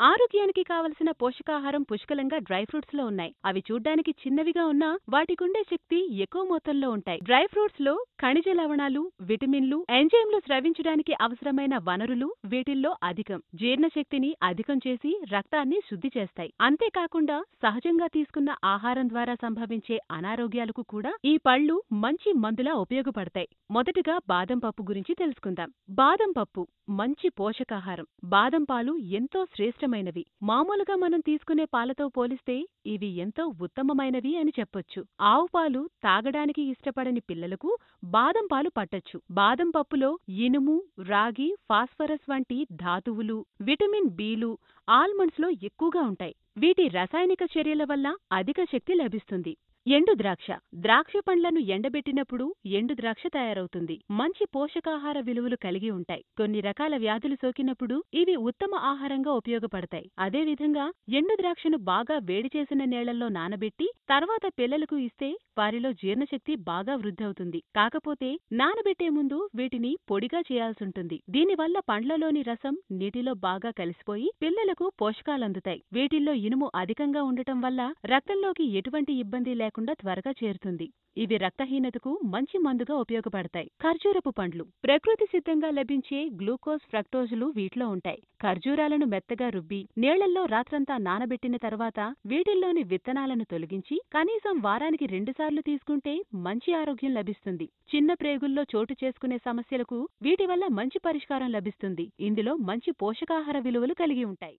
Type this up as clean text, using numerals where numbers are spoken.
ఆరోగ్యానికి కావలసిన పోషకాహారం పుష్కలంగా డ్రై ఫ్రూట్స్ లో ఉన్నాయి. అవి చూడ్డానికి చిన్నవిగా ఉన్నా వాటికుండే శక్తి ఎక్కువ మొత్తంలో ఉంటాయి. డ్రై ఫ్రూట్స్ లో ఖనిజ లవణాలు, విటమిన్లు, ఎంజైమ్లు స్రవించడానికి అవసరమైన వనరులు వీటిల్లో అధికం. జీర్ణశక్తిని అధికం చేసి రక్తాన్ని శుద్ధి చేస్తాయి. అంతేకాకుండా సహజంగా తీసుకున్న ఆహారం ద్వారా సంభవించే అనారోగ్యాలకు కూడా ఈ పళ్ళు మంచి మందులా ఉపయోగపడతాయి. మొదటగా బాదం పప్పు గురించి తెలుసుకుందాం. బాదం పప్పు మంచి పోషకాహారం. బాదం పాలు ఎంతో శ్రేష్టమైనవి. మామూలుగా మనం తీసుకునే పాలతో పోలిస్తే ఇవి ఎంతో ఉత్తమమైనవి అని చెప్పొచ్చు. ఆవు పాలు తాగడానికి ఇష్టపడని పిల్లలకు బాదం పాలు పట్టొచ్చు. బాదం పప్పులో ఇనుము, రాగి, ఫాస్ఫరస్ వంటి ధాతువులు, విటమిన్ బిలు ఆల్మండ్స్ లో ఎక్కువగా ఉంటాయి. వీటి రసాయనిక చర్యల వల్ల అధిక శక్తి లభిస్తుంది. ఎండు ద్రాక్ష. ద్రాక్ష పండ్లను ఎండబెట్టినప్పుడు ఎండు ద్రాక్ష తయారవుతుంది. మంచి పోషకాహార విలువలు కలిగి ఉంటాయి. కొన్ని రకాల వ్యాధులు సోకినప్పుడు ఇవి ఉత్తమ ఆహారంగా ఉపయోగపడతాయి. అదేవిధంగా ఎండు ద్రాక్షను బాగా వేడి చేసిన నీళ్లలో నానబెట్టి తర్వాత పిల్లలకు ఇస్తే వారిలో జీర్ణశక్తి బాగా వృద్ధవుతుంది. కాకపోతే నానబెట్టే ముందు వీటిని పొడిగా చేయాల్సుంటుంది. దీనివల్ల పండ్లలోని రసం నీటిలో బాగా కలిసిపోయి పిల్లలకు పోషకాలందుతాయి. వీటిల్లో ఇనుము అధికంగా ఉండటం వల్ల రక్తంలోకి ఎటువంటి ఇబ్బంది లేకుండా త్వరగా చేరుతుంది. ఇవి రక్తహీనతకు మంచి మందుగా ఉపయోగపడతాయి. ఖర్జూరపు పండ్లు. ప్రకృతి సిద్ధంగా లభించే గ్లూకోజ్, ఫ్రక్టోజులు వీటిలో ఉంటాయి. ఖర్జూరాలను మెత్తగా రుబ్బి నీళ్లల్లో రాత్రంతా నానబెట్టిన తర్వాత వీటిల్లోని విత్తనాలను తొలగించి కనీసం వారానికి 2 సార్లు తీసుకుంటే మంచి ఆరోగ్యం లభిస్తుంది. చిన్న ప్రేగుల్లో చోటు చేసుకునే సమస్యలకు వీటి వల్ల మంచి పరిష్కారం లభిస్తుంది. ఇందులో మంచి పోషకాహార విలువలు కలిగి ఉంటాయి.